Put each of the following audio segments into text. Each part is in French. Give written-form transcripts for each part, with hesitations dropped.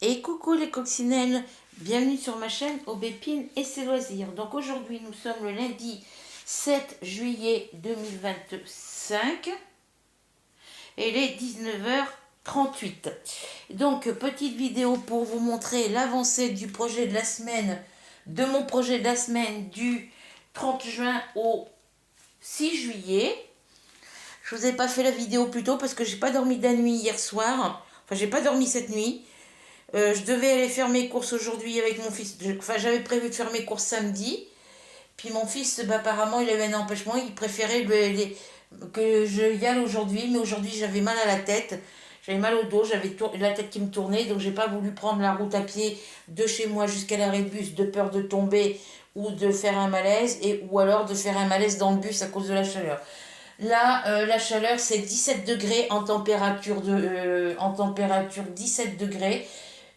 Et coucou les coccinelles, bienvenue sur ma chaîne Aubépine et ses loisirs. Donc aujourd'hui nous sommes le lundi 7 juillet 2025 et il est 19h38. Donc petite vidéo pour vous montrer l'avancée du projet de la semaine, de mon projet de la semaine du 30 juin au 6 juillet. Je vous ai pas fait la vidéo plus tôt parce que j'ai pas dormi de la nuit hier soir. Enfin j'ai pas dormi cette nuit. Je devais aller faire mes courses aujourd'hui avec mon fils. Enfin, j'avais prévu de faire mes courses samedi. Puis mon fils, bah, apparemment, il avait un empêchement. Il préférait que je y aille aujourd'hui. Mais aujourd'hui, j'avais mal à la tête. J'avais mal au dos. J'avais la tête qui me tournait. Donc, j'ai pas voulu prendre la route à pied de chez moi jusqu'à l'arrêt de bus de peur de tomber ou de faire un malaise. Ou alors de faire un malaise dans le bus à cause de la chaleur. Là, la chaleur, c'est 17 degrés en température 17 degrés.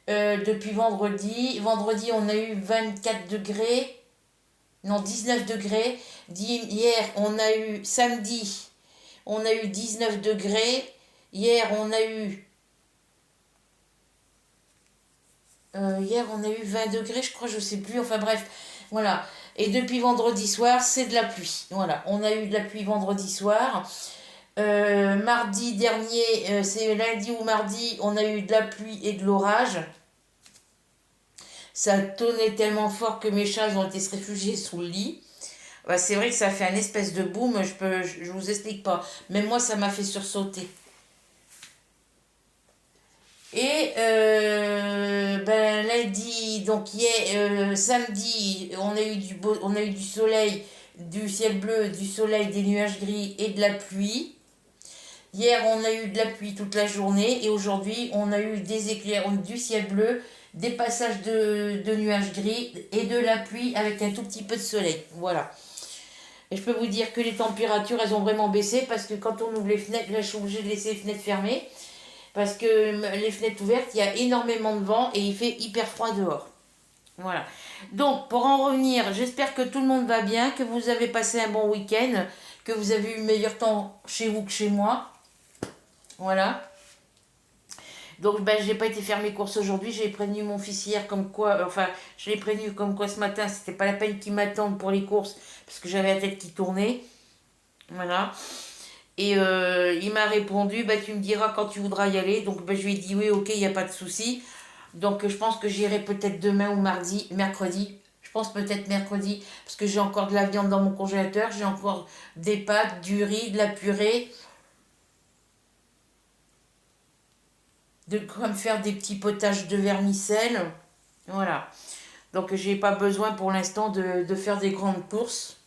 Depuis vendredi. Vendredi, on a eu 24 degrés. Non, 19 degrés. Hier, on a eu samedi, on a eu 19 degrés. Hier, on a eu. Hier, on a eu 20 degrés, je crois, je sais plus. Enfin bref, voilà. Et depuis vendredi soir, c'est de la pluie. Voilà, on a eu de la pluie vendredi soir. Mardi dernier, c'est lundi ou mardi, on a eu de la pluie et de l'orage. Ça tonnait tellement fort que mes chats ont été se réfugier sous le lit. Bah, c'est vrai que ça fait un espèce de boom, je vous explique pas. Même moi, ça m'a fait sursauter. Et ben, lundi, donc hier, samedi, on a eu du soleil, du ciel bleu, du soleil, des nuages gris et de la pluie. Hier, on a eu de la pluie toute la journée et aujourd'hui, on a eu des éclairs, du ciel bleu, des passages de nuages gris et de la pluie avec un tout petit peu de soleil. Voilà. Et je peux vous dire que les températures, elles ont vraiment baissé parce que quand on ouvre les fenêtres, là, je suis obligée de laisser les fenêtres fermées parce que les fenêtres ouvertes, il y a énormément de vent et il fait hyper froid dehors. Voilà. Donc, pour en revenir, j'espère que tout le monde va bien, que vous avez passé un bon week-end, que vous avez eu meilleur temps chez vous que chez moi. Voilà. Donc, ben, j'ai pas été faire mes courses aujourd'hui. J'ai prévenu mon fils hier comme quoi, enfin, je l'ai prévenu comme quoi ce matin, c'était pas la peine qu'il m'attende pour les courses parce que j'avais la tête qui tournait. Voilà. Et il m'a répondu, bah, tu me diras quand tu voudras y aller. Donc bah, je lui ai dit oui, ok, il n'y a pas de souci. Donc je pense que j'irai peut-être demain ou mercredi. Je pense peut-être mercredi, parce que j'ai encore de la viande dans mon congélateur, j'ai encore des pâtes, du riz, de la purée, de quoi me faire des petits potages de vermicelle. Voilà. Donc j'ai pas besoin pour l'instant de faire des grandes courses.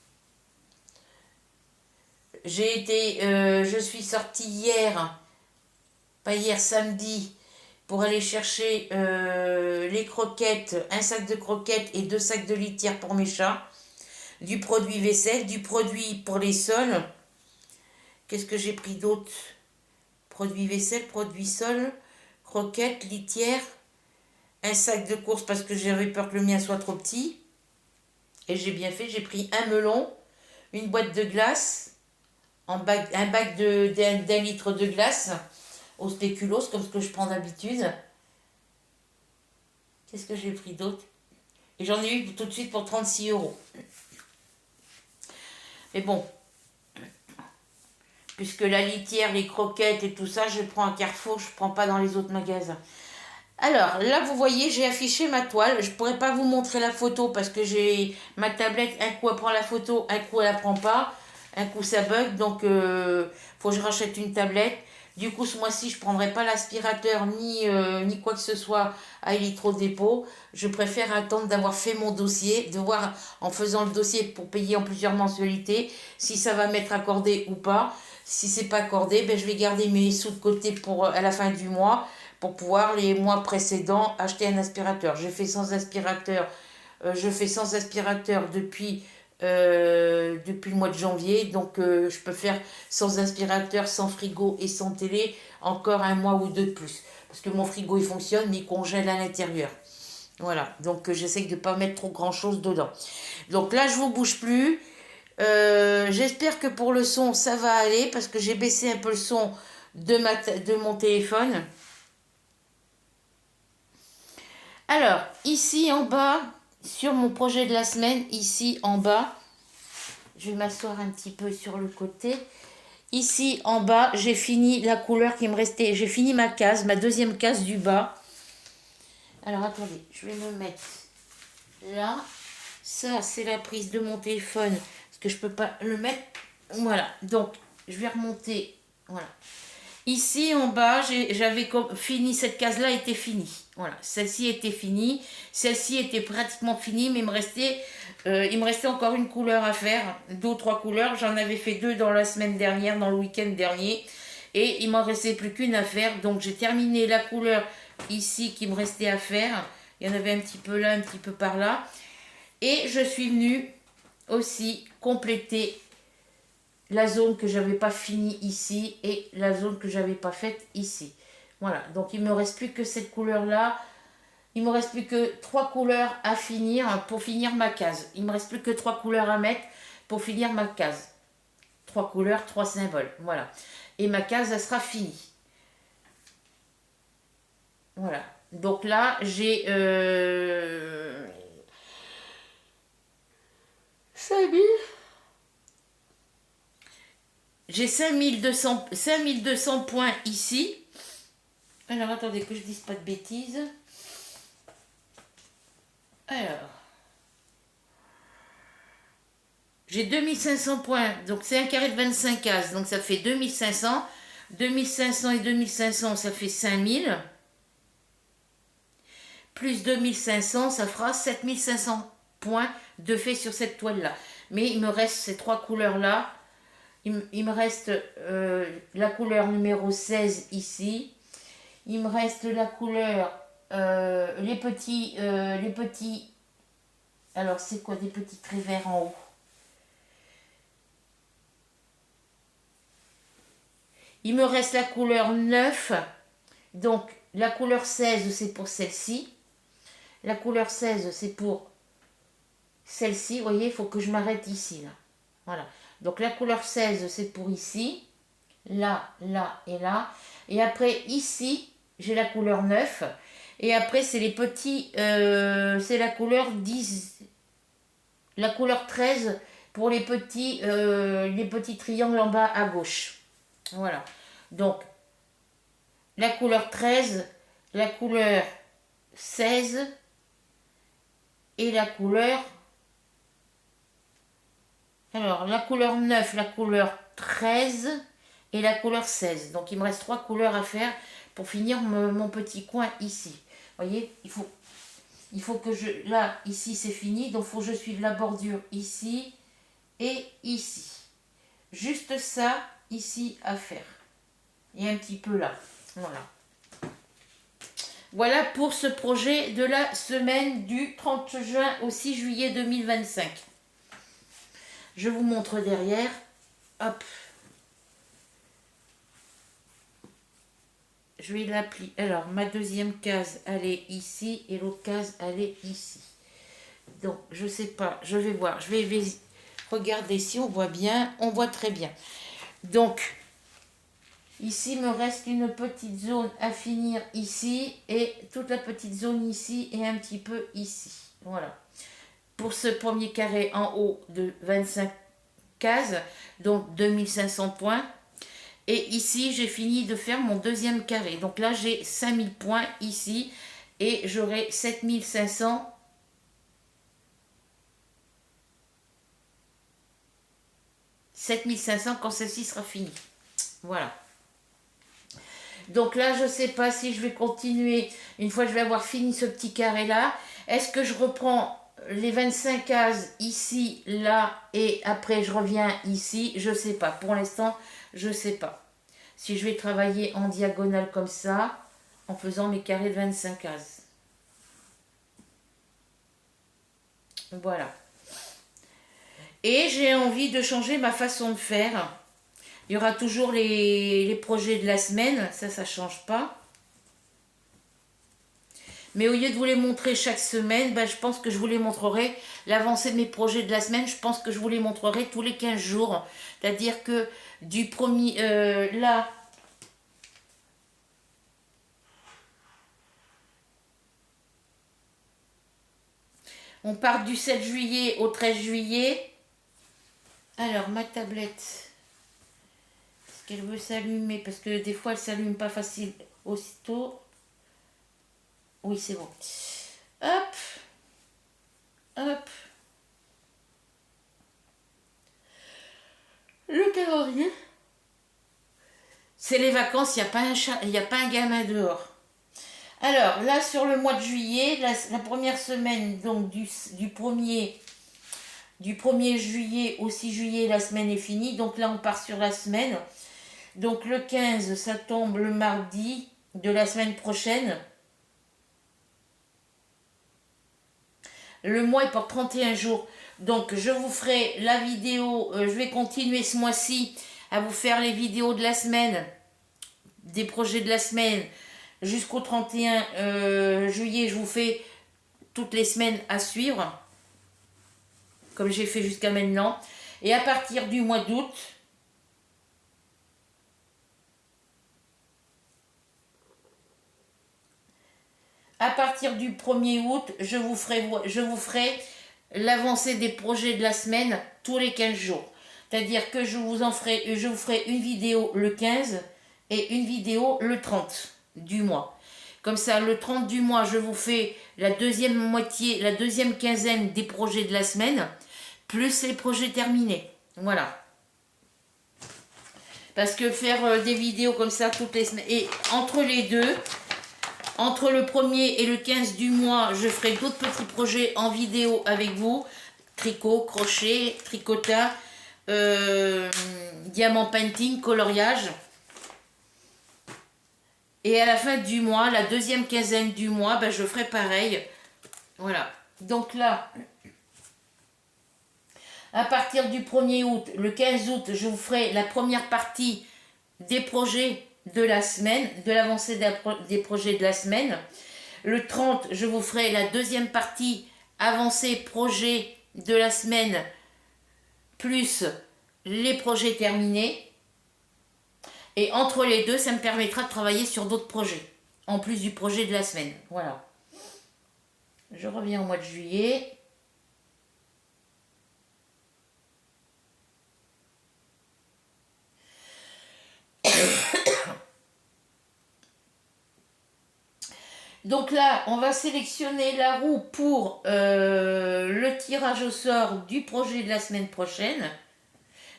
Je suis sortie hier, pas hier, samedi, pour aller chercher les croquettes, un sac de croquettes et 2 sacs de litière pour mes chats, du produit vaisselle, du produit pour les sols. Qu'est-ce que j'ai pris d'autre? Produit vaisselle, produit sol, croquettes, litière, un sac de course parce que j'avais peur que le mien soit trop petit. Et j'ai bien fait, j'ai pris un melon, une boîte de glace, un bac d'un litre de glace au spéculoos comme ce que je prends d'habitude. Qu'est-ce que j'ai pris d'autre? Et j'en ai eu tout de suite pour 36 euros. Mais bon, puisque la litière, les croquettes et tout ça, je prends à Carrefour, je ne prends pas dans les autres magasins. Alors, là, vous voyez, j'ai affiché ma toile. Je ne pourrais pas vous montrer la photo parce que j'ai ma tablette, un coup elle prend la photo, un coup elle la prend pas, un coup ça bug, donc faut que je rachète une tablette. Du coup, ce mois-ci, je ne prendrai pas l'aspirateur ni quoi que ce soit à électrodépôt. Je préfère attendre d'avoir fait mon dossier, de voir en faisant le dossier pour payer en plusieurs mensualités si ça va m'être accordé ou pas. Si c'est pas accordé, ben, je vais garder mes sous de côté pour à la fin du mois pour pouvoir les mois précédents acheter un aspirateur. Je fais sans aspirateur depuis le mois de janvier, donc je peux faire sans aspirateur, sans frigo et sans télé encore un mois ou deux de plus. Parce que mon frigo il fonctionne mais il congèle à l'intérieur. Voilà, donc j'essaye de ne pas mettre trop grand chose dedans. Donc là je vous bouge plus. J'espère que pour le son ça va aller parce que j'ai baissé un peu le son de mon téléphone. Alors, ici en bas, sur mon projet de la semaine, ici en bas, je vais m'asseoir un petit peu sur le côté. Ici en bas, j'ai fini la couleur qui me restait. J'ai fini ma case, ma deuxième case du bas. Alors attendez, je vais me mettre là. Ça, c'est la prise de mon téléphone, parce que je peux pas le mettre. Voilà, donc je vais remonter. Voilà. Ici en bas, j'avais fini, cette case-là était finie. Voilà, celle-ci était finie. Celle-ci était pratiquement finie, mais il me restait encore une couleur à faire, 2 ou 3 couleurs. J'en avais fait 2 dans la semaine dernière, dans le week-end dernier. Et il m'en restait plus qu'une à faire. Donc j'ai terminé la couleur ici qui me restait à faire. Il y en avait un petit peu là, un petit peu par là. Et je suis venue aussi compléter la zone que j'avais pas finie ici et la zone que j'avais pas faite ici. Voilà, donc il me reste plus que cette couleur là. Il me reste plus que 3 couleurs à finir pour finir ma case. Il me reste plus que 3 couleurs à mettre pour finir ma case. 3 couleurs, 3 symboles, voilà. Et ma case, elle sera finie. Voilà. Donc là, j'ai 5000. J'ai 5200 points ici. Alors, attendez que je dise pas de bêtises. Alors, j'ai 2500 points. Donc, c'est un carré de 25 cases. Donc, ça fait 2500. 2500 et 2500, ça fait 5000. Plus 2500, ça fera 7500 points de fait sur cette toile-là. Mais il me reste ces 3 couleurs-là. Il me reste la couleur numéro 16 ici. Il me reste la couleur, les petits, alors c'est quoi des petits traits verts en haut? Il me reste la couleur 9, donc la couleur 16 c'est pour celle-ci. La couleur 16 c'est pour celle-ci, vous voyez, il faut que je m'arrête ici, là. Voilà, donc la couleur 16 c'est pour ici, là, là et là. Et après ici, j'ai la couleur 9. Et après, c'est les petits. C'est la couleur 10. La couleur 13 pour les petits triangles en bas à gauche. Voilà. Donc, la couleur 13, la couleur 16 et la couleur. Alors, la couleur 9, la couleur 13 et la couleur 16. Donc, il me reste 3 couleurs à faire pour finir mon petit coin ici. Vous voyez, il faut que je... Là, ici, c'est fini. Donc, il faut que je suive la bordure ici et ici. Juste ça, ici, à faire. Et un petit peu là. Voilà. Voilà pour ce projet de la semaine du 30 juin au 6 juillet 2025. Je vous montre derrière. Hop. Je vais l'appliquer. Alors, ma deuxième case, elle est ici et l'autre case, elle est ici. Donc, je sais pas. Je vais voir. Je vais regarder si on voit bien. On voit très bien. Donc, ici, il me reste une petite zone à finir ici et toute la petite zone ici et un petit peu ici. Voilà. Pour ce premier carré en haut de 25 cases, donc 2500 points. Et ici, j'ai fini de faire mon deuxième carré. Donc là, j'ai 5000 points ici et j'aurai 7500. 7500 quand celle-ci sera finie. Voilà. Donc là, je ne sais pas si je vais continuer. Une fois que je vais avoir fini ce petit carré-là, est-ce que je reprends les 25 cases ici, là, et après je reviens ici? Je ne sais pas. Pour l'instant, je ne sais pas. Si je vais travailler en diagonale comme ça, en faisant mes carrés de 25 cases. Voilà. Et j'ai envie de changer ma façon de faire. Il y aura toujours les projets de la semaine, ça ne change pas. Mais au lieu de vous les montrer chaque semaine, je pense que je vous les montrerai. L'avancée de mes projets de la semaine, je pense que je vous les montrerai tous les 15 jours. C'est-à-dire que du premier... là... On part du 7 juillet au 13 juillet. Alors, ma tablette, est-ce qu'elle veut s'allumer? Parce que des fois, elle ne s'allume pas facile aussitôt. Oui, c'est bon. Hop. Hop. Le calendrier. C'est les vacances, il n'y a pas un chat, il n'y a pas un gamin dehors. Alors, là, sur le mois de juillet, la première semaine, donc du 1er juillet au 6 juillet, la semaine est finie. Donc là, on part sur la semaine. Donc le 15, ça tombe le mardi de la semaine prochaine. Le mois, il porte 31 jours. Donc, je vous ferai la vidéo. Je vais continuer ce mois-ci à vous faire les vidéos de la semaine, des projets de la semaine. Jusqu'au 31 juillet, je vous fais toutes les semaines à suivre, comme j'ai fait jusqu'à maintenant. Et à partir du mois d'août, à partir du 1er août, je vous ferai l'avancée des projets de la semaine tous les 15 jours. C'est-à-dire que je vous ferai une vidéo le 15 et une vidéo le 30 du mois. Comme ça, le 30 du mois, je vous fais la deuxième moitié, la deuxième quinzaine des projets de la semaine, plus les projets terminés. Voilà. Parce que faire des vidéos comme ça toutes les semaines, et entre les deux, entre le 1er et le 15 du mois, je ferai d'autres petits projets en vidéo avec vous. Tricot, crochet, tricotage, diamant painting, coloriage. Et à la fin du mois, la deuxième quinzaine du mois, ben, je ferai pareil. Voilà. Donc là, à partir du 1er août, le 15 août, je vous ferai la première partie des projets de la semaine, de l'avancée des projets de la semaine. Le 30, je vous ferai la deuxième partie avancée projet de la semaine, plus les projets terminés. Et entre les deux, ça me permettra de travailler sur d'autres projets, en plus du projet de la semaine. Voilà. Je reviens au mois de juillet. Donc là, on va sélectionner la roue pour le tirage au sort du projet de la semaine prochaine.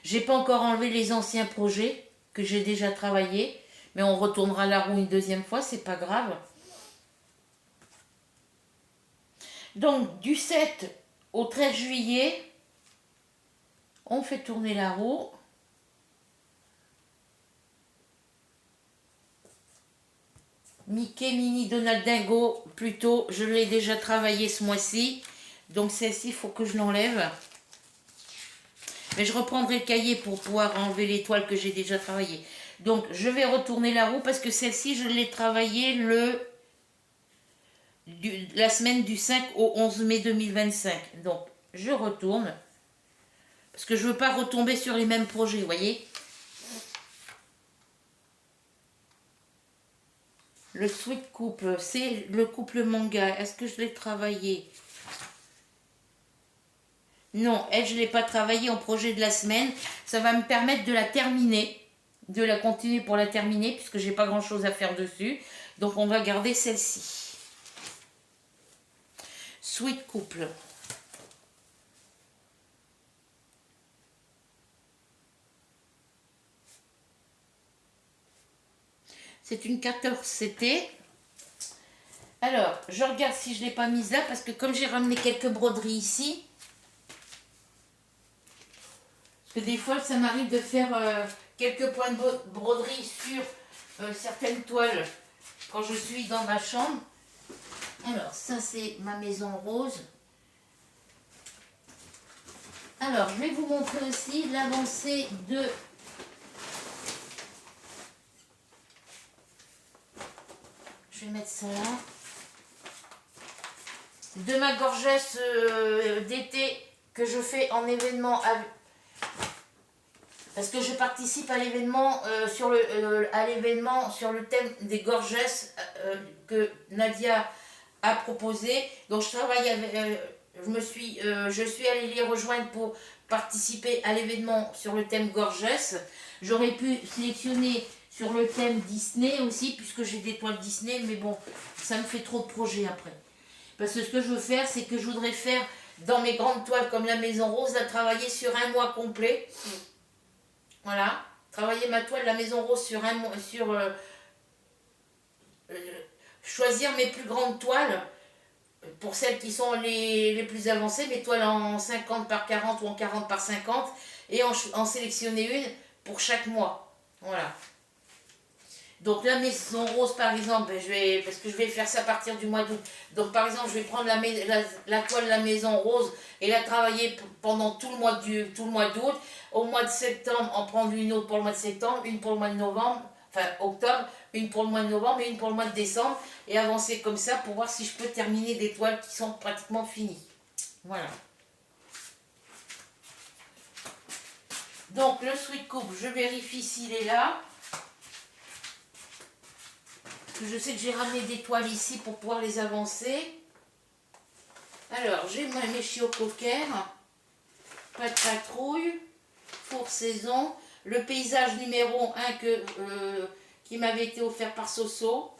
J'ai pas encore enlevé les anciens projets que j'ai déjà travaillé, mais on retournera la roue une deuxième fois, c'est pas grave. Donc du 7 au 13 juillet, on fait tourner la roue. Mickey, Minnie, Donald, Dingo, plutôt, je l'ai déjà travaillé ce mois-ci. Donc celle-ci, il faut que je l'enlève. Mais je reprendrai le cahier pour pouvoir enlever l'étoile que j'ai déjà travaillée. Donc je vais retourner la roue parce que celle-ci, je l'ai travaillée la semaine du 5 au 11 mai 2025. Donc je retourne. Parce que je ne veux pas retomber sur les mêmes projets, vous voyez. Le Sweet Couple, c'est le couple manga. Est-ce que je l'ai travaillé? Non, elle, je ne l'ai pas travaillé en projet de la semaine. Ça va me permettre de la terminer, de la continuer pour la terminer, puisque j'ai pas grand-chose à faire dessus. Donc, on va garder celle-ci. Sweet Couple. C'est une 14CT. Alors, je regarde si je ne l'ai pas mise là, parce que comme j'ai ramené quelques broderies ici, parce que des fois, ça m'arrive de faire quelques points de broderie sur certaines toiles quand je suis dans ma chambre. Alors, ça, c'est ma maison rose. Alors, je vais vous montrer aussi l'avancée de... Je vais mettre ça là. De ma gorgesse d'été que je fais en événement parce que je participe à l'événement sur le thème des gorgesses que Nadia a proposé. Donc je travaille je suis allée les rejoindre pour participer à l'événement sur le thème Gorgeous. J'aurais pu sélectionner sur le thème Disney aussi, puisque j'ai des toiles Disney, mais bon, ça me fait trop de projets après. Parce que ce que je veux faire, c'est que je voudrais faire dans mes grandes toiles comme la Maison Rose, à travailler sur un mois complet. Voilà, travailler ma toile, la Maison Rose, sur un mois, euh, choisir mes plus grandes toiles, pour celles qui sont les plus avancées, mes toiles en 50 par 40 ou en 40 par 50, et en sélectionner une pour chaque mois. Voilà. Donc la Maison Rose, par exemple, parce que je vais faire ça à partir du mois d'août. Donc par exemple, je vais prendre la toile de la Maison Rose et la travailler pendant tout le mois d'août. Au mois de septembre, en prendre une autre pour le mois de septembre, une pour le mois de novembre, enfin octobre, une pour le mois de novembre et une pour le mois de décembre. Et avancer comme ça pour voir si je peux terminer des toiles qui sont pratiquement finies. Voilà. Donc le Sweet Coupe, je vérifie s'il est là. Je sais que j'ai ramené des toiles ici pour pouvoir les avancer. Alors, j'ai mes chiots coquers, pas de patrouille, four saison, le paysage numéro 1 qui m'avait été offert par Soso,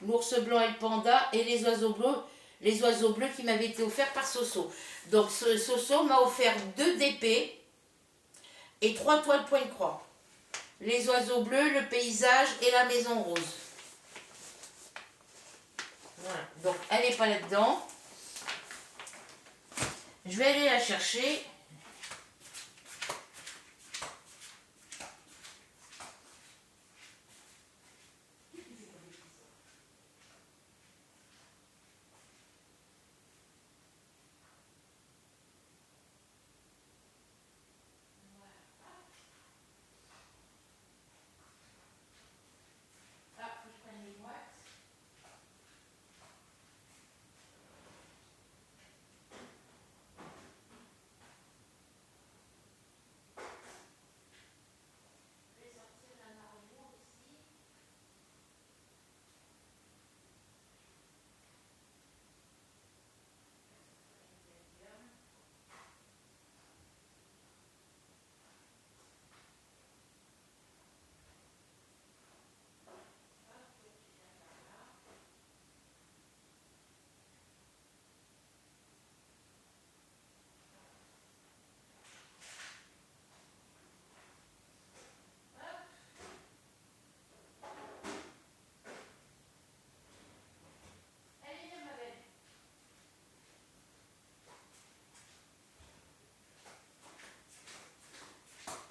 l'ours blanc et le panda, et les oiseaux bleus qui m'avaient été offerts par Soso. Donc, Soso m'a offert 2 DP et 3 toiles point-croix. Les oiseaux bleus, le paysage et la Maison Rose. Voilà, donc elle n'est pas là-dedans. Je vais aller la chercher.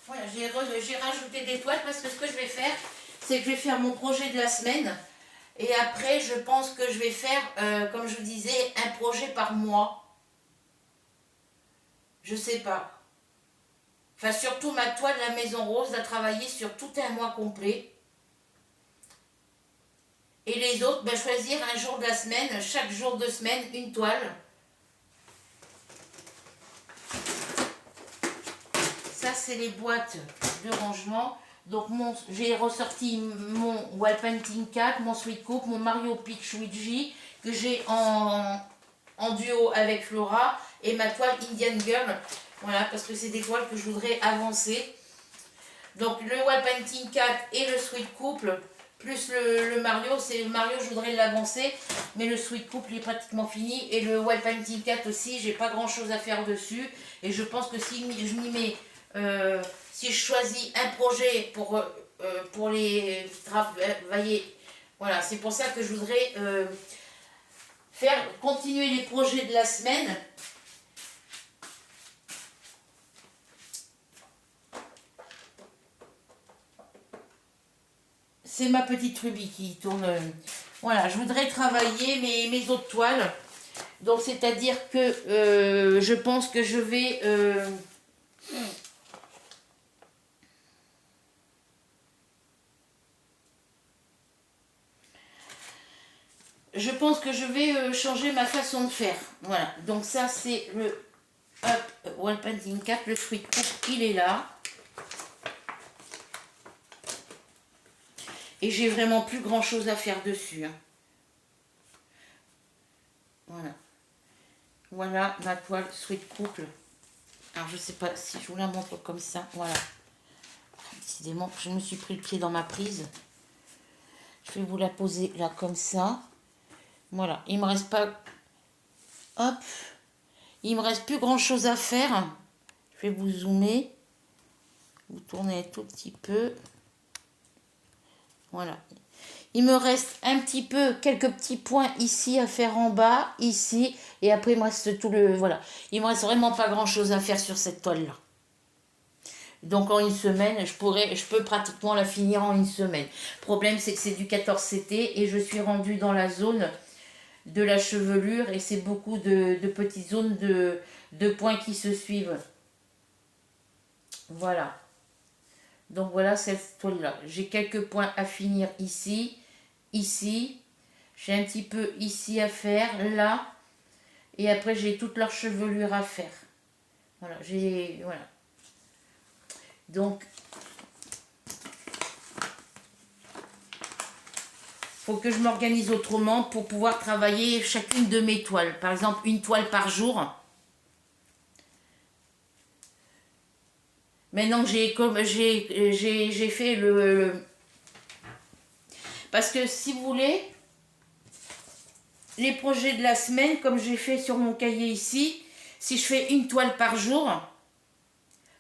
Voilà, j'ai rajouté des toiles parce que ce que je vais faire, c'est que je vais faire mon projet de la semaine. Et après, je pense que je vais faire, comme je vous disais, un projet par mois. Je sais pas. Enfin, surtout ma toile de la Maison Rose, la travailler sur tout un mois complet. Et les autres, ben, choisir un jour de la semaine, chaque jour de semaine, une toile. Ça, c'est les boîtes de rangement. Donc, j'ai ressorti mon Wall Painting 4, mon Sweet Coupe, mon Mario Peach Luigi, que j'ai en duo avec Flora, et ma toile Indian Girl. Voilà, parce que c'est des toiles que je voudrais avancer. Donc, le Wall Painting 4 et le Sweet Couple, plus le Mario, le Mario, je voudrais l'avancer, mais le Sweet Couple il est pratiquement fini. Et le Wall Painting 4 aussi, j'ai pas grand chose à faire dessus. Et je pense que si je m'y mets, si je choisis un projet pour les travailler, voilà, c'est pour ça que je voudrais continuer les projets de la semaine. C'est ma petite rubis qui tourne. Voilà, je voudrais travailler mes autres toiles. Donc, c'est-à-dire que je pense que je vais... je pense que je vais changer ma façon de faire. Voilà, donc ça, c'est le Wall Painting 4, le Sweet Coupe, il est là. Et j'ai vraiment plus grand chose à faire dessus. Hein. Voilà. Voilà ma toile Sweet Couple. Alors je sais pas si je vous la montre comme ça. Voilà. Décidément, je me suis pris le pied dans ma prise. Je vais vous la poser là comme ça. Voilà. Il me reste pas... Hop. Il me reste plus grand chose à faire. Je vais vous zoomer. Vous tournez un tout petit peu. Voilà. Il me reste un petit peu, quelques petits points ici à faire en bas, ici. Et après, il me reste tout le... Voilà. Il me reste vraiment pas grand chose à faire sur cette toile-là. Donc en une semaine, je peux pratiquement la finir en une semaine. Le problème, c'est que c'est du 14 CT et je suis rendue dans la zone de la chevelure et c'est beaucoup de petites zones de points qui se suivent. Voilà. Donc voilà cette toile-là. J'ai quelques points à finir ici, ici. J'ai un petit peu ici à faire, là. Et après, j'ai toute leur chevelure à faire. Voilà, voilà. Donc, faut que je m'organise autrement pour pouvoir travailler chacune de mes toiles. Par exemple, une toile par jour. Maintenant, j'ai fait parce que si vous voulez, les projets de la semaine, comme j'ai fait sur mon cahier ici, si je fais une toile par jour,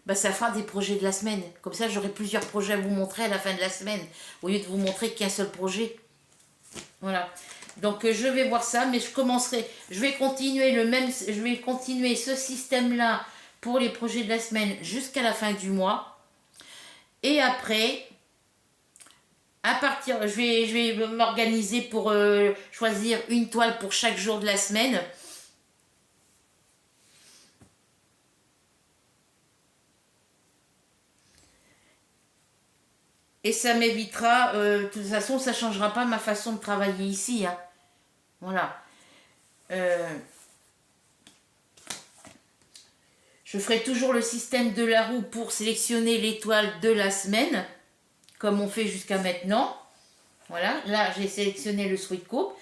bah ça fera des projets de la semaine. Comme ça, j'aurai plusieurs projets à vous montrer à la fin de la semaine, au lieu de vous montrer qu'un seul projet. Voilà. Donc je vais voir ça, mais je vais continuer ce système-là pour les projets de la semaine jusqu'à la fin du mois. Et après, je vais m'organiser pour choisir une toile pour chaque jour de la semaine. Et ça m'évitera, de toute façon, ça ne changera pas ma façon de travailler ici. Hein. Voilà. Je ferai toujours le système de la roue pour sélectionner l'étoile de la semaine, comme on fait jusqu'à maintenant. Voilà, là j'ai sélectionné le Sweet Coupe.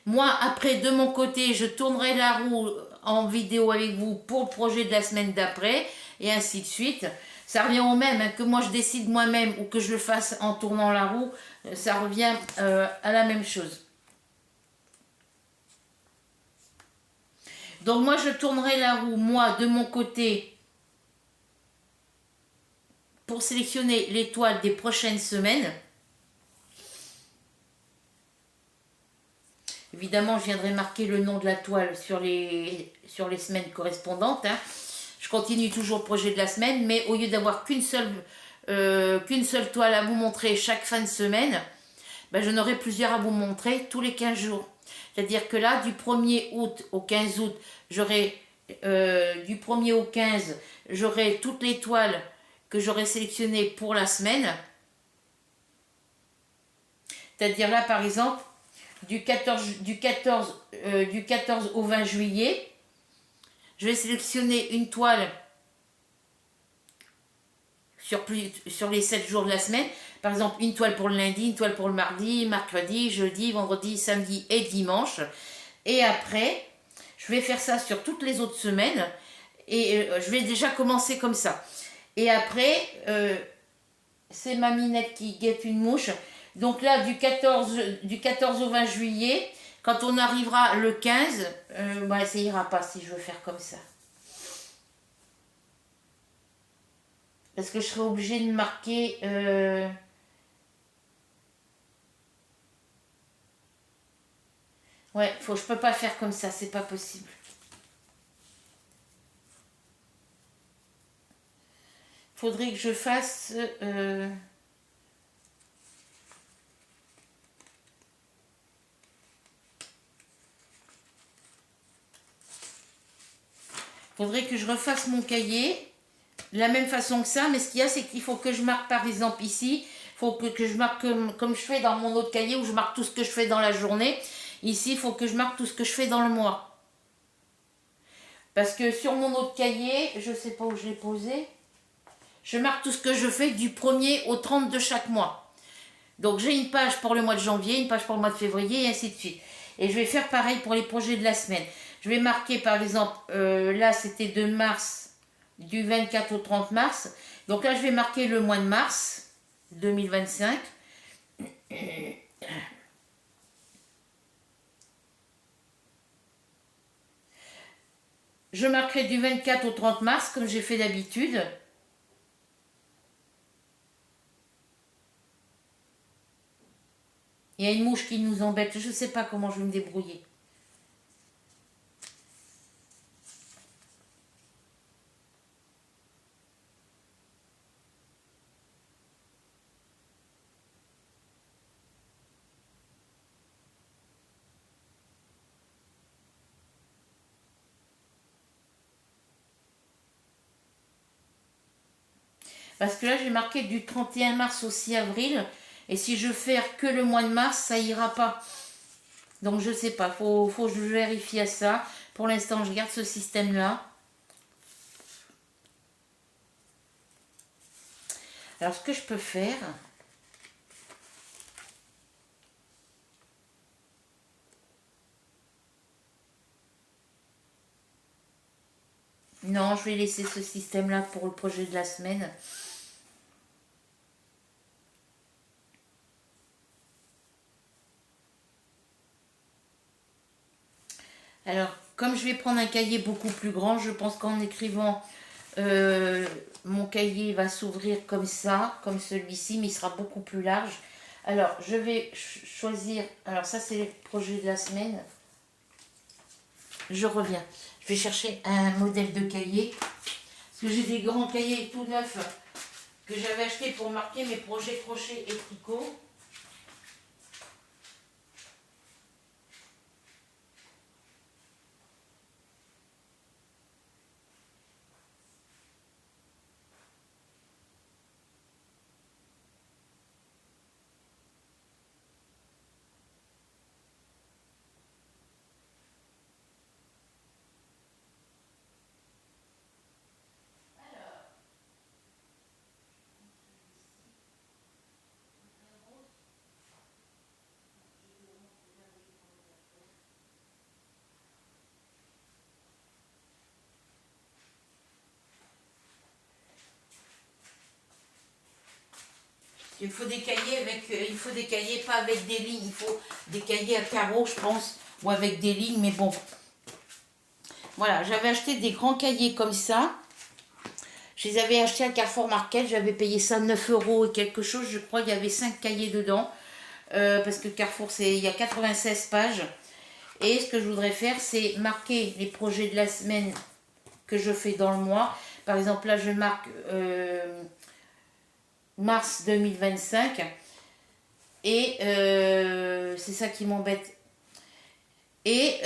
Moi, après, de mon côté, je tournerai la roue en vidéo avec vous pour le projet de la semaine d'après, et ainsi de suite. Ça revient au même, hein, que moi je décide moi-même ou que je le fasse en tournant la roue, ça revient à la même chose. Donc moi je tournerai la roue, moi de mon côté, pour sélectionner l'étoile des prochaines semaines. Évidemment, je viendrai marquer le nom de la toile sur les semaines correspondantes. Hein. Je continue toujours le projet de la semaine, mais au lieu d'avoir qu'une seule toile à vous montrer chaque fin de semaine, ben, je n'aurai plusieurs à vous montrer tous les 15 jours. C'est-à-dire que là, du 1er août au 15 août, j'aurai du 1er au 15, j'aurai toutes les toiles que j'aurai sélectionnées pour la semaine. C'est-à-dire là, par exemple, du 14 au 20 juillet, je vais sélectionner une toile sur les 7 jours de la semaine. Par exemple, une toile pour le lundi, une toile pour le mardi, mercredi, jeudi, vendredi, samedi et dimanche. Et après, je vais faire ça sur toutes les autres semaines. Et je vais déjà commencer comme ça. Et après, c'est ma minette qui guette une mouche. Donc là, du 14 au 20 juillet, quand on arrivera le 15, bah, ça ira pas si je veux faire comme ça. Parce que je serai obligée de marquer... Ouais, je peux pas faire comme ça, c'est pas possible. Faudrait que je fasse... Faudrait que je refasse mon cahier de la même façon que ça, mais ce qu'il y a, c'est qu'il faut que je marque, par exemple, ici, il faut que je marque comme je fais dans mon autre cahier où je marque tout ce que je fais dans la journée. Ici, il faut que je marque tout ce que je fais dans le mois. Parce que sur mon autre cahier, je ne sais pas où je l'ai posé, je marque tout ce que je fais du 1er au 30 de chaque mois. Donc j'ai une page pour le mois de janvier, une page pour le mois de février, et ainsi de suite. Et je vais faire pareil pour les projets de la semaine. Je vais marquer par exemple, là c'était de mars, du 24 au 30 mars. Donc là je vais marquer le mois de mars 2025. Je marquerai du 24 au 30 mars comme j'ai fait d'habitude. Il y a une mouche qui nous embête, je ne sais pas comment je vais me débrouiller. Parce que là, j'ai marqué du 31 mars au 6 avril. Et si je fais que le mois de mars, ça ira pas. Donc, je sais pas. Faut que je vérifie à ça. Pour l'instant, je garde ce système-là. Alors, ce que je peux faire... Non, je vais laisser ce système-là pour le projet de la semaine. Alors, comme je vais prendre un cahier beaucoup plus grand, je pense qu'en écrivant, mon cahier va s'ouvrir comme ça, comme celui-ci, mais il sera beaucoup plus large. Alors, je vais choisir... Alors, ça, c'est le projet de la semaine. Je reviens. Je vais chercher un modèle de cahier. Parce que j'ai des grands cahiers tout neufs que j'avais achetés pour marquer mes projets crochet et tricot. Il faut des cahiers avec, il faut des cahiers pas avec des lignes, il faut des cahiers à carreaux, je pense, ou avec des lignes, mais bon. Voilà, j'avais acheté des grands cahiers comme ça. Je les avais achetés à Carrefour Market, j'avais payé ça 9 euros et quelque chose, je crois qu'il y avait 5 cahiers dedans. Parce que Carrefour, il y a 96 pages. Et ce que je voudrais faire, c'est marquer les projets de la semaine que je fais dans le mois. Par exemple, là, je marque mars 2025. Et c'est ça qui m'embête. Et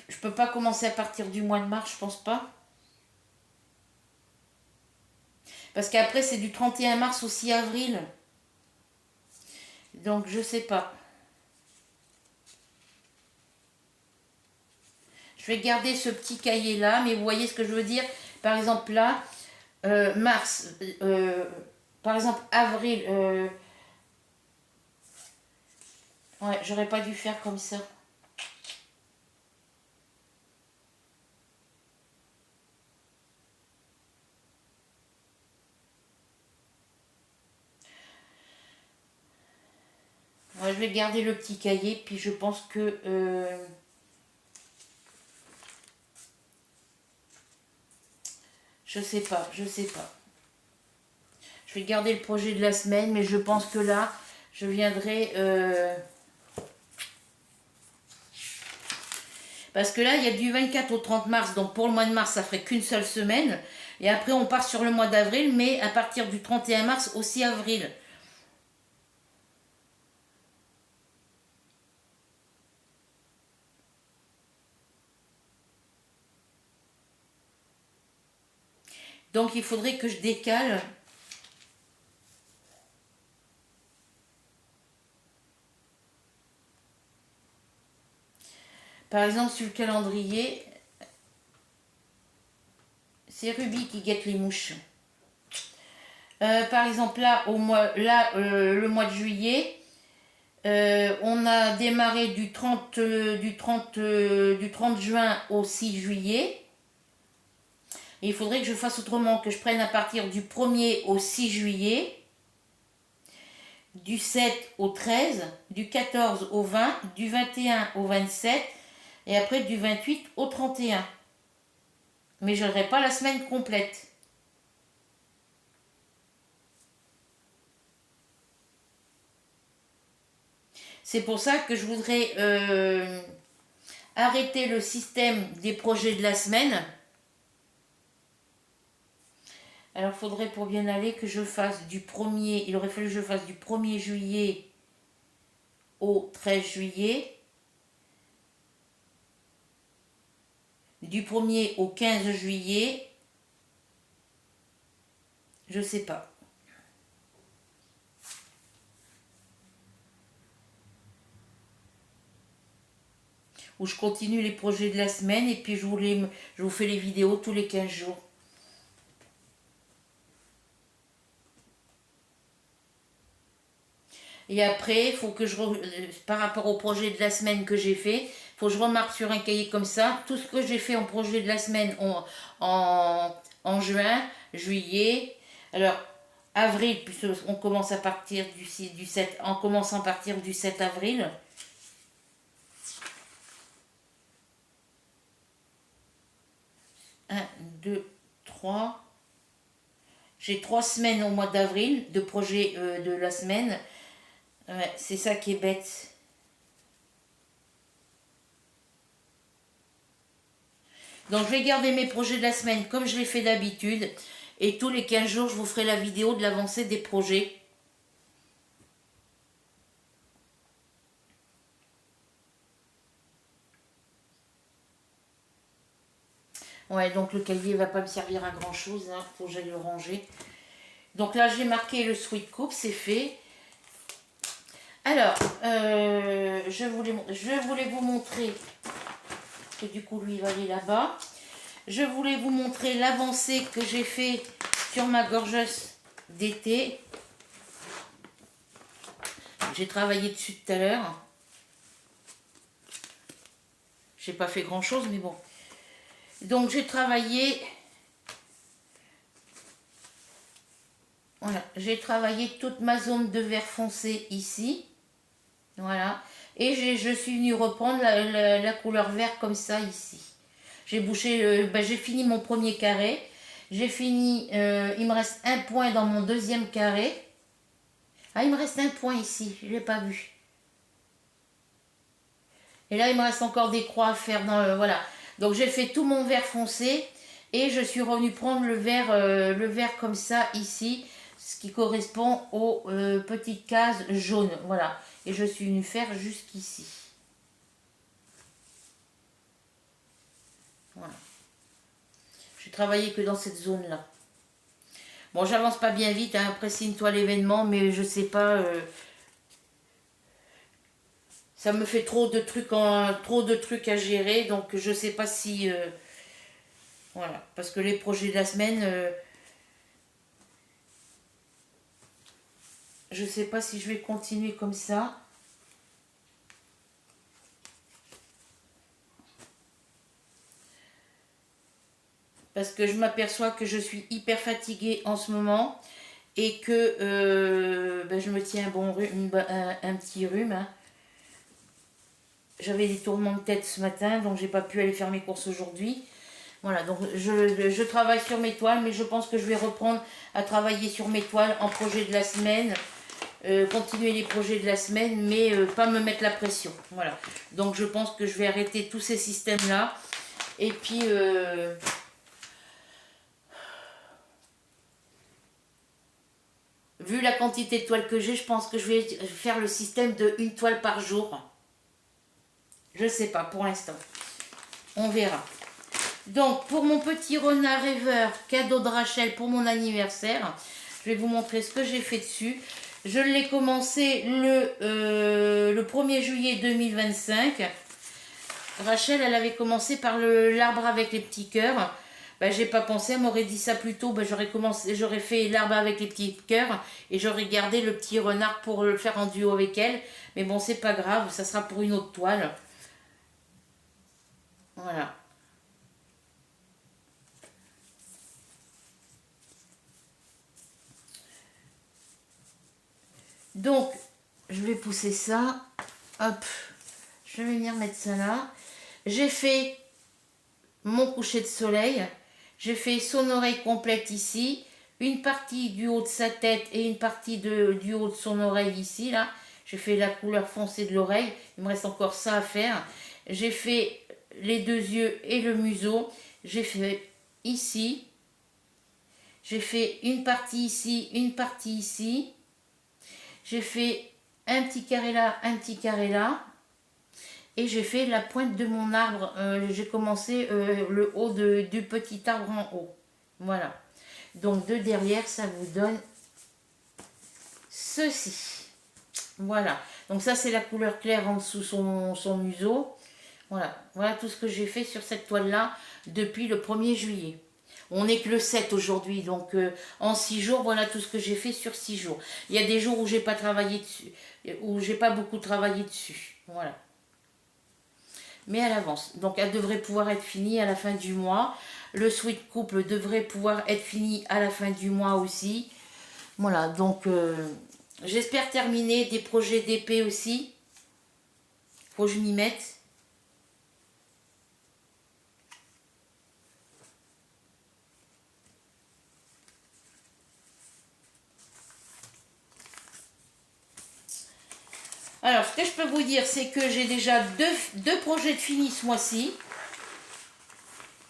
je peux pas commencer à partir du mois de mars, je pense pas. Parce qu'après, c'est du 31 mars au 6 avril. Donc, je sais pas. Je vais garder ce petit cahier-là, mais vous voyez ce que je veux dire. Par exemple, là, mars, par exemple, avril. Ouais, j'aurais pas dû faire comme ça. Ouais, je vais garder le petit cahier, puis je pense que... je sais pas, je sais pas. Je vais garder le projet de la semaine, mais je pense que là, je viendrai... Parce que là, il y a du 24 au 30 mars, donc pour le mois de mars, ça ferait qu'une seule semaine. Et après, on part sur le mois d'avril, mais à partir du 31 mars au 6 avril. Donc, il faudrait que je décale. Par exemple, sur le calendrier, c'est Ruby qui guette les mouches. Par exemple, là, le mois de juillet, On a démarré du 30 juin au 6 juillet. Et il faudrait que je fasse autrement, que je prenne à partir du 1er au 6 juillet, du 7 au 13, du 14 au 20, du 21 au 27 et après du 28 au 31. Mais je n'aurai pas la semaine complète. C'est pour ça que je voudrais arrêter le système des projets de la semaine. Alors, il faudrait pour bien aller que je fasse du 1er, il aurait fallu que je fasse du 1er juillet au 13 juillet, du 1er au 15 juillet, je sais pas. Où je continue les projets de la semaine et puis je vous fais les vidéos tous les 15 jours. Et après, il faut que par rapport au projet de la semaine que j'ai fait, il faut que je remarque sur un cahier comme ça tout ce que j'ai fait en projet de la semaine en juin, juillet. Alors, avril, puisque on commence à partir du 7, en commençant à partir du 7 avril. Un, 2, 3. J'ai 3 semaines au mois d'avril de projet de la semaine. Ouais, c'est ça qui est bête. Donc je vais garder mes projets de la semaine comme je l'ai fait d'habitude. Et tous les 15 jours, je vous ferai la vidéo de l'avancée des projets. Ouais, donc le cahier va pas me servir à grand chose. Hein, faut que j'aille le ranger. Donc là, j'ai marqué le sweet coupe, c'est fait. Alors, je voulais vous montrer, que du coup lui il va aller là-bas. Je voulais vous montrer l'avancée que j'ai fait sur ma gorgeuse d'été. J'ai travaillé dessus tout à l'heure. J'ai pas fait grand chose, mais bon. Donc j'ai travaillé. Voilà, j'ai travaillé toute ma zone de vert foncé ici. Voilà. Et je suis venue reprendre la couleur vert comme ça ici. J'ai bouché, j'ai fini mon premier carré. J'ai fini, il me reste un point dans mon deuxième carré. Ah, il me reste un point ici, je ne l'ai pas vu. Et là, il me reste encore des croix à faire dans voilà. Donc j'ai fait tout mon vert foncé et je suis revenue prendre le vert comme ça ici, ce qui correspond aux petites cases jaunes. Voilà. Et je suis venue faire jusqu'ici. Voilà. J'ai travaillé que dans cette zone-là. Bon, j'avance pas bien vite, hein, après c'est une toile événement, mais je sais pas. Ça me fait trop de trucs à gérer, donc je sais pas si. Voilà, parce que les projets de la semaine. Je sais pas si je vais continuer comme ça. Parce que je m'aperçois que je suis hyper fatiguée en ce moment. Et que je me tiens un petit rhume. Hein. J'avais des tournements de tête ce matin, donc j'ai pas pu aller faire mes courses aujourd'hui. Voilà, donc je travaille sur mes toiles, mais je pense que je vais reprendre à travailler sur mes toiles en projet de la semaine. Continuer les projets de la semaine, mais pas me mettre la pression. Voilà. Donc je pense que je vais arrêter tous ces systèmes-là. Et puis... vu la quantité de toiles que j'ai, je pense que je vais faire le système de une toile par jour. Je sais pas pour l'instant. On verra. Donc, pour mon petit renard rêveur, cadeau de Rachel pour mon anniversaire, je vais vous montrer ce que j'ai fait dessus. Je l'ai commencé le 1er juillet 2025. Rachel, elle avait commencé par l'arbre avec les petits cœurs. Bah, j'ai pas pensé, elle m'aurait dit ça plus tôt, bah, j'aurais fait l'arbre avec les petits cœurs et j'aurais gardé le petit renard pour le faire en duo avec elle. Mais bon, c'est pas grave, ça sera pour une autre toile. Voilà. Donc, je vais pousser ça. Hop, je vais venir mettre ça là. J'ai fait mon coucher de soleil. J'ai fait son oreille complète ici. Une partie du haut de sa tête et une partie du haut de son oreille ici, là. J'ai fait la couleur foncée de l'oreille. Il me reste encore ça à faire. J'ai fait les deux yeux et le museau. J'ai fait ici. J'ai fait une partie ici, une partie ici. J'ai fait un petit carré là, un petit carré là. Et j'ai fait la pointe de mon arbre. J'ai commencé le haut du petit arbre en haut. Voilà. Donc de derrière, ça vous donne ceci. Voilà. Donc ça, c'est la couleur claire en dessous son museau. Voilà. Voilà tout ce que j'ai fait sur cette toile-là depuis le 1er juillet. On n'est que le 7 aujourd'hui, donc en 6 jours, voilà tout ce que j'ai fait sur 6 jours. Il y a des jours où j'ai pas travaillé dessus, où j'ai pas beaucoup travaillé dessus. Voilà. Mais à l'avance. Donc elle devrait pouvoir être finie à la fin du mois. Le sweat couple devrait pouvoir être fini à la fin du mois aussi. Voilà, donc j'espère terminer des projets d'épée aussi. Faut que je m'y mette. Alors, ce que je peux vous dire, c'est que j'ai déjà deux projets de finis ce mois-ci.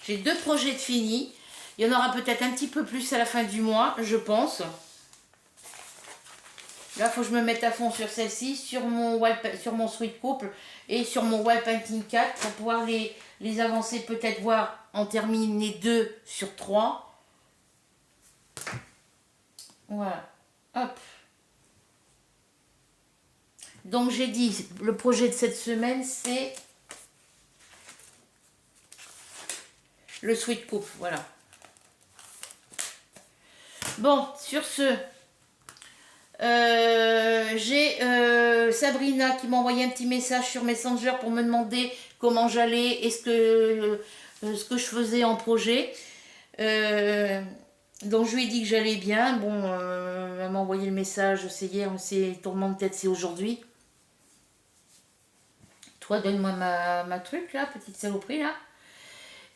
J'ai 2 projets de finis. Il y en aura peut-être un petit peu plus à la fin du mois, je pense. Là, il faut que je me mette à fond sur celle-ci, sur mon sweat couple et sur mon wall painting 4 pour pouvoir les avancer, peut-être voir en terminer 2 sur 3. Voilà. Hop. Donc j'ai dit, le projet de cette semaine, c'est le sweat couple. Voilà. Bon, sur ce, j'ai Sabrina qui m'a envoyé un petit message sur Messenger pour me demander comment j'allais et ce que je faisais en projet. Donc je lui ai dit que j'allais bien. Bon, elle m'a envoyé le message, c'est hier, c'est tournement de tête, c'est aujourd'hui. Toi, donne-moi ma truc là, petite saloperie là.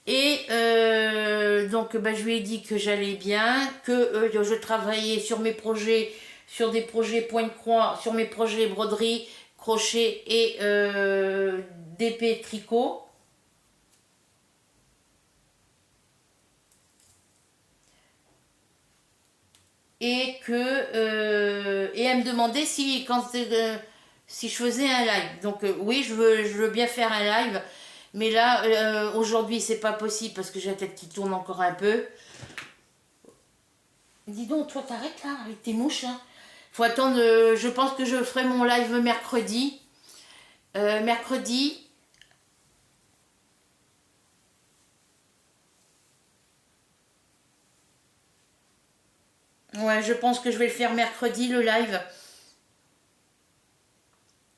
Et donc bah, je lui ai dit que j'allais bien, que je travaillais sur mes projets, sur des projets point-croix, sur mes projets broderie, crochet et d'épée tricot. Et et elle me demandait si si je faisais un live. Donc oui, je veux bien faire un live. Mais là, aujourd'hui, c'est pas possible parce que j'ai la tête qui tourne encore un peu. Dis donc, toi, t'arrêtes là avec tes mouches. Hein. Faut attendre, je pense que je ferai mon live mercredi. Mercredi. Ouais, je pense que je vais le faire mercredi, le live.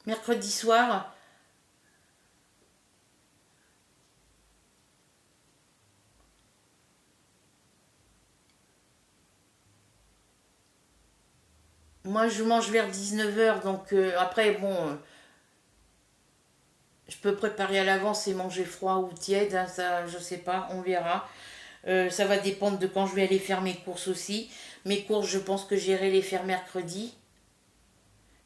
Mercredi soir. Moi, je mange vers 19h, donc après, bon, je peux préparer à l'avance et manger froid ou tiède, hein, ça, je sais pas, on verra. Ça va dépendre de quand je vais aller faire mes courses aussi. Mes courses, je pense que j'irai les faire mercredi.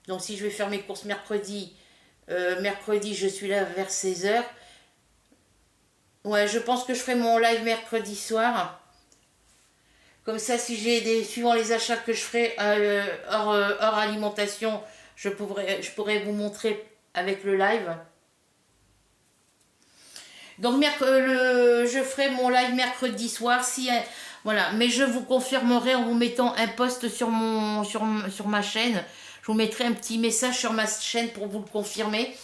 Donc si je vais faire mes courses mercredi, mercredi, je suis là vers 16h. Ouais, je pense que je ferai mon live mercredi soir. Comme ça, si suivant les achats que je ferai hors alimentation, je pourrais vous montrer avec le live. Donc je ferai mon live mercredi soir. Voilà, mais je vous confirmerai en vous mettant un post sur ma chaîne. Je vous mettrai un petit message sur ma chaîne pour vous le confirmer.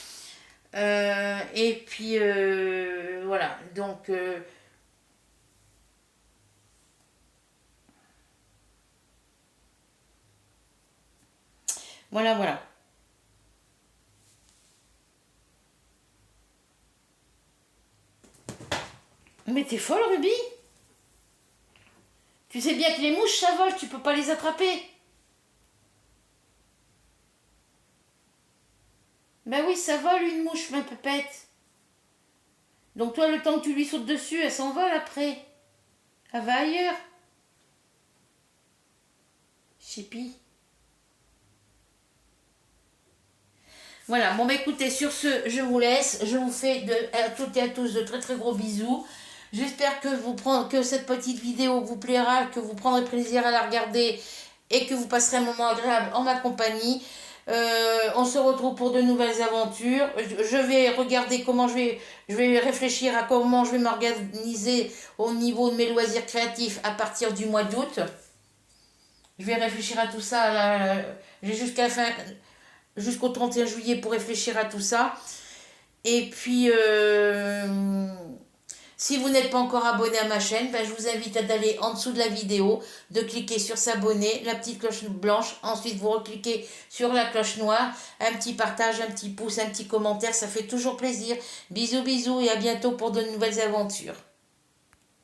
Et puis voilà, donc Voilà, voilà. Mais t'es folle, Ruby? Tu sais bien que les mouches, ça vole, tu peux pas les attraper. Ben oui, ça vole une mouche, ma pépette. Donc toi, le temps que tu lui sautes dessus, elle s'envole après. Elle va ailleurs. Chippy. Voilà, bon bah écoutez, sur ce, je vous laisse. Je vous fais à toutes et à tous de très très gros bisous. J'espère que cette petite vidéo vous plaira, que vous prendrez plaisir à la regarder et que vous passerez un moment agréable en ma compagnie. On se retrouve pour de nouvelles aventures. Je vais regarder je vais réfléchir à comment je vais m'organiser au niveau de mes loisirs créatifs à partir du mois d'août. Je vais réfléchir à tout ça. J'ai jusqu'au 31 juillet pour réfléchir à tout ça. Et puis, si vous n'êtes pas encore abonné à ma chaîne, ben, je vous invite à d'aller en dessous de la vidéo, de cliquer sur s'abonner, la petite cloche blanche. Ensuite, vous recliquez sur la cloche noire. Un petit partage, un petit pouce, un petit commentaire, ça fait toujours plaisir. Bisous, bisous et à bientôt pour de nouvelles aventures.